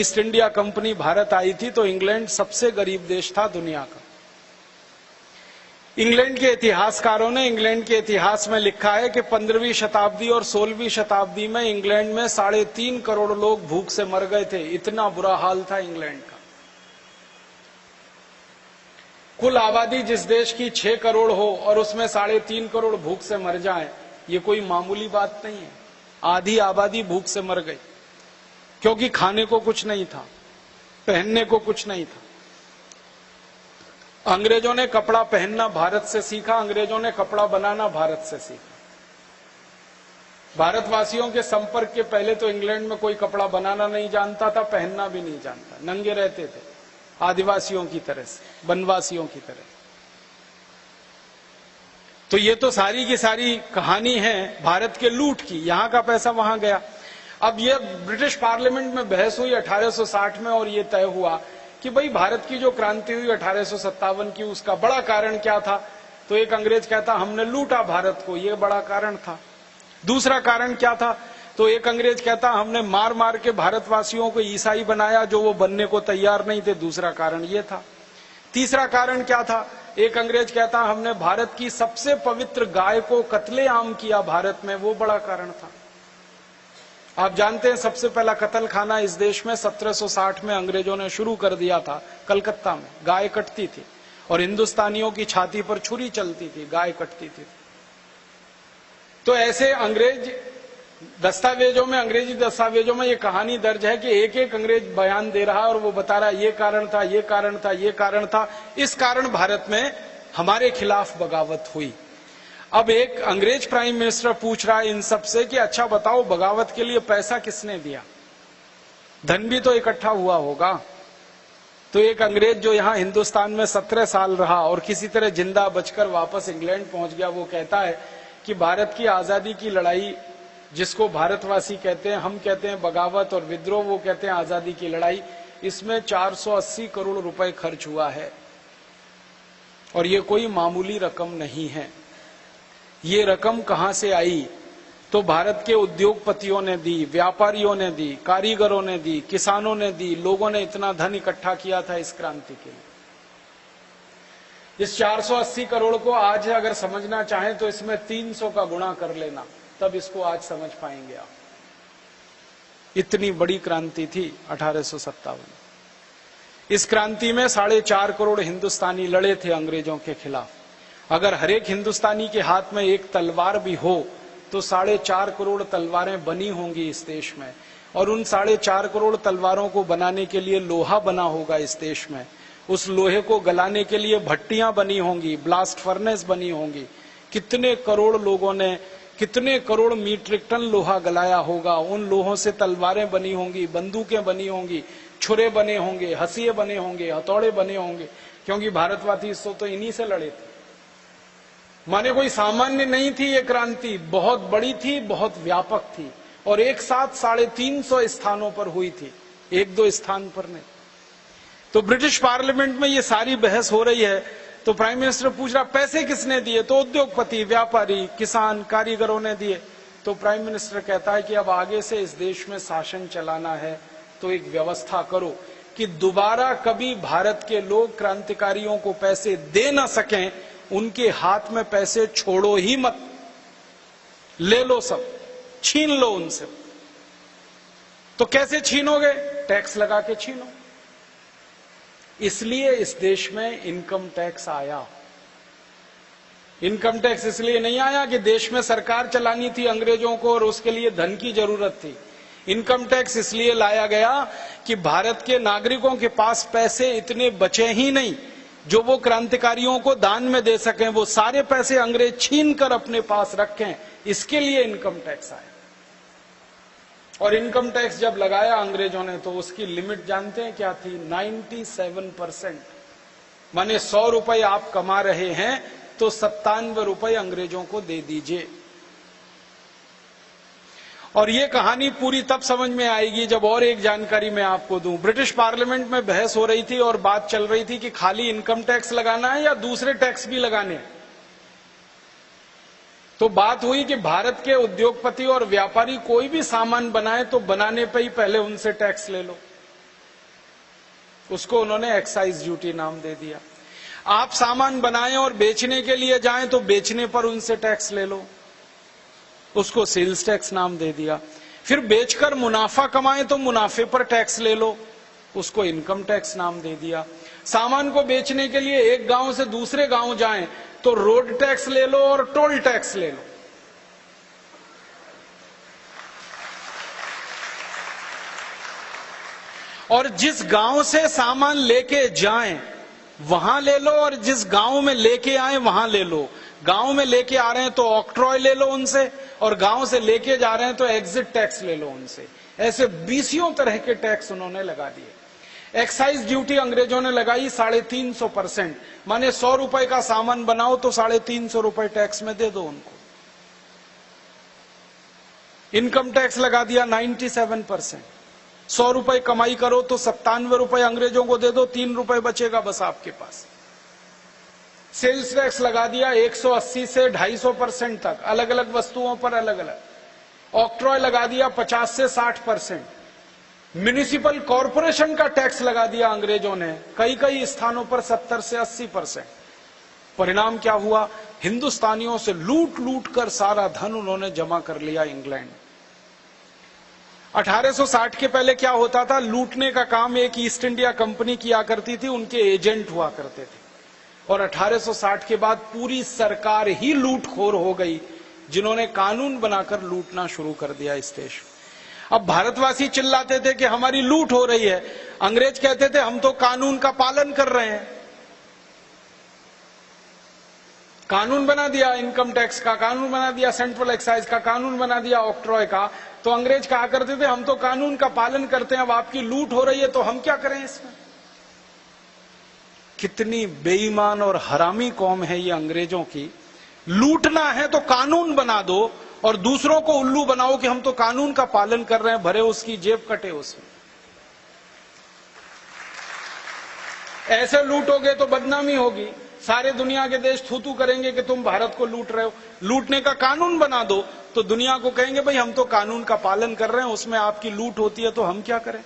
East India company Bharat आई थी तो England सबसे गरीब देश था दुनिया का। इंग्लैंड के इतिहासकारों ने इंग्लैंड के इतिहास में लिखा है कि 15वीं शताब्दी और 16वीं शताब्दी में इंग्लैंड में 3.5 करोड़ लोग भूख से मर गए थे। इतना बुरा हाल था इंग्लैंड का। कुल आबादी जिस देश की 6 करोड़ हो और उसमें 3.5 करोड़ भूख से मर जाएं, ये कोई मामूली बात नहीं है। आधी आबादी भूख से मर गई क्योंकि खाने को कुछ नहीं था, पहनने को कुछ नहीं था। अंग्रेजों ने कपड़ा पहनना भारत से सीखा, अंग्रेजों ने कपड़ा बनाना भारत से सीखा। भारतवासियों के संपर्क के पहले तो इंग्लैंड में कोई कपड़ा बनाना नहीं जानता था, पहनना भी नहीं जानता, नंगे रहते थे आदिवासियों की तरह से, वनवासियों की तरह। तो ये तो सारी की सारी कहानी है भारत के लूट की, यहां का पैसा वहां गया। अब ये ब्रिटिश पार्लियामेंट में बहस हुई 1860 में और ये तय हुआ कि भाई भारत की जो क्रांति हुई 1857 की, उसका बड़ा कारण क्या था। तो एक अंग्रेज कहता हमने लूटा भारत को, ये बड़ा कारण था। दूसरा कारण क्या था, तो एक अंग्रेज कहता हमने मार मार के भारतवासियों को ईसाई बनाया जो वो बनने को तैयार नहीं थे, दूसरा कारण ये था। तीसरा कारण क्या था, एक अंग्रेज कहता हमने भारत की सबसे पवित्र गाय को कत्लेआम किया भारत में, वो बड़ा कारण था। आप जानते हैं सबसे पहला कत्ल खाना इस देश में 1760 में अंग्रेजों ने शुरू कर दिया था। कलकत्ता में गाय कटती थी और हिंदुस्तानियों की छाती पर छुरी चलती थी, गाय कटती थी। तो ऐसे अंग्रेज दस्तावेजों में, अंग्रेजी दस्तावेजों में ये कहानी दर्ज है कि एक एक अंग्रेज बयान दे रहा है और वो बता रहा है ये कारण था, ये कारण था, ये कारण था, इस कारण भारत में हमारे खिलाफ बगावत हुई। अब एक अंग्रेज प्राइम मिनिस्टर पूछ रहा है इन सब से कि अच्छा बताओ बगावत के लिए पैसा किसने दिया, धन भी तो इकट्ठा हुआ होगा। तो एक अंग्रेज जो यहां हिंदुस्तान में 17 साल रहा और किसी तरह जिंदा बचकर वापस इंग्लैंड पहुंच गया, वो कहता है कि भारत की आजादी की लड़ाई, जिसको भारतवासी कहते हैं, हम कहते हैं बगावत और विद्रोह, वो कहते हैं आजादी की लड़ाई, इसमें 480 करोड़ रुपए खर्च हुआ है और ये कोई मामूली रकम नहीं है। ये रकम कहां से आई, तो भारत के उद्योगपतियों ने दी, व्यापारियों ने दी, कारीगरों ने दी, किसानों ने दी। लोगों ने इतना धन इकट्ठा किया था इस क्रांति के लिए। इस 480 करोड़ को आज अगर समझना चाहें तो इसमें 300 का गुणा कर लेना, तब इसको आज समझ पाएंगे आप। इतनी बड़ी क्रांति थी 1857। इस क्रांति में 4.5 करोड़ हिंदुस्तानी लड़े थे अंग्रेजों के खिलाफ। अगर हर एक हिंदुस्तानी के हाथ में एक तलवार भी हो तो 4.5 करोड़ तलवारें बनी होंगी इस देश में, और उन 4.5 करोड़ तलवारों को बनाने के लिए लोहा बना होगा इस देश में। उस लोहे को गलाने के लिए भट्टियां बनी होंगी, ब्लास्ट फर्नेस बनी होंगी। कितने करोड़ लोगों ने कितने करोड़ मीट्रिक टन लोहा गलाया होगा। उन लोहों से तलवारें बनी होंगी, बंदूकें बनी होंगी, छुरे बने होंगे, हंसिये बने होंगे, हथौड़े बने होंगे, क्योंकि भारतवासी तो इन्हीं से लड़े थे। माने कोई सामान्य नहीं थी ये क्रांति, बहुत बड़ी थी, बहुत व्यापक थी और एक साथ 350 स्थानों पर हुई थी, एक दो स्थान पर नहीं। तो ब्रिटिश पार्लियामेंट में ये सारी बहस हो रही है तो प्राइम मिनिस्टर पूछ रहा पैसे किसने दिए, तो उद्योगपति, व्यापारी, किसान, कारीगरों ने दिए। तो प्राइम मिनिस्टर कहता है कि अब आगे से इस देश में शासन चलाना है तो एक व्यवस्था करो कि दोबारा कभी भारत के लोग क्रांतिकारियों को पैसे दे ना सकें, उनके हाथ में पैसे छोड़ो ही मत, ले लो, सब छीन लो उनसे। तो कैसे छीनोगे, टैक्स लगा के छीनो। इसलिए इस देश में इनकम टैक्स आया। इनकम टैक्स इसलिए नहीं आया कि देश में सरकार चलानी थी अंग्रेजों को और उसके लिए धन की जरूरत थी। इनकम टैक्स इसलिए लाया गया कि भारत के नागरिकों के पास पैसे इतने बचे ही नहीं जो वो क्रांतिकारियों को दान में दे सकें, वो सारे पैसे अंग्रेज छीन कर अपने पास रखें, इसके लिए इनकम टैक्स आया। और इनकम टैक्स जब लगाया अंग्रेजों ने तो उसकी लिमिट जानते हैं क्या थी, 97%। माने 100 रुपए आप कमा रहे हैं तो 97 रुपए अंग्रेजों को दे दीजिए। और ये कहानी पूरी तब समझ में आएगी जब और एक जानकारी मैं आपको दूं। ब्रिटिश पार्लियामेंट में बहस हो रही थी और बात चल रही थी कि खाली इनकम टैक्स लगाना है या दूसरे टैक्स भी लगाने हैं। तो बात हुई कि भारत के उद्योगपति और व्यापारी कोई भी सामान बनाए तो बनाने पे ही पहले उनसे टैक्स ले लो। उसको उन्होंने एक्साइज ड्यूटी नाम दे दिया। आप सामान बनाएं और बेचने के लिए जाएं तो बेचने पर उनसे टैक्स ले लो, उसको सेल्स टैक्स नाम दे दिया। फिर बेचकर मुनाफा कमाएं तो मुनाफे पर टैक्स ले लो, उसको इनकम टैक्स नाम दे दिया। सामान को बेचने के लिए एक गांव से दूसरे गांव जाएं तो रोड टैक्स ले लो और टोल टैक्स ले लो। और जिस गांव से सामान लेके जाएं वहां ले लो, और जिस गांव में लेके आए वहां ले लो। गांव में लेके आ रहे हैं तो ऑक्ट्रॉय ले लो उनसे, और गांव से लेके जा रहे हैं तो एग्जिट टैक्स ले लो उनसे। ऐसे 20 तरह के टैक्स उन्होंने लगा दिए। एक्साइज ड्यूटी अंग्रेजों ने लगाई 350%, माने 100 रुपए का सामान बनाओ तो 350 रुपए टैक्स में दे दो उनको। इनकम टैक्स लगा दिया 97%। 100 रुपए कमाई करो तो 97 रुपए अंग्रेजों को दे दो, 3 रुपए बचेगा बस आपके पास। सेल्स टैक्स लगा दिया 180 से 250% तक, अलग अलग वस्तुओं पर अलग अलग। ऑक्ट्रॉय लगा दिया 50 से 60%। म्युनिसिपल कॉरपोरेशन का टैक्स लगा दिया अंग्रेजों ने कई कई स्थानों पर 70 से 80%। परिणाम क्या हुआ? हिंदुस्तानियों से लूट लूट कर सारा धन उन्होंने जमा कर लिया इंग्लैंड। 1860 के पहले क्या होता था? लूटने का काम एक ईस्ट इंडिया कंपनी किया करती थी, उनके एजेंट हुआ करते थे। और 1860 के बाद पूरी सरकार ही लूटखोर हो गई, जिन्होंने कानून बनाकर लूटना शुरू कर दिया इस देश में। अब भारतवासी चिल्लाते थे कि हमारी लूट हो रही है, अंग्रेज कहते थे हम तो कानून का पालन कर रहे हैं। कानून बना दिया इनकम टैक्स का, कानून बना दिया सेंट्रल एक्साइज का, कानून बना दिया ऑक्ट्रॉय का, तो अंग्रेज कहा करते थे हम तो कानून का पालन करते हैं, अब आपकी लूट हो रही है तो हम क्या करें इसमें। कितनी बेईमान और हरामी कौम है ये अंग्रेजों की। लूटना है तो कानून बना दो और दूसरों को उल्लू बनाओ कि हम तो कानून का पालन कर रहे हैं, भरे उसकी जेब कटे उसमें। ऐसे लूटोगे तो बदनामी होगी, सारे दुनिया के देश थू-थू करेंगे कि तुम भारत को लूट रहे हो। लूटने का कानून बना दो तो दुनिया को कहेंगे भाई हम तो कानून का पालन कर रहे हैं, उसमें आपकी लूट होती है तो हम क्या करें।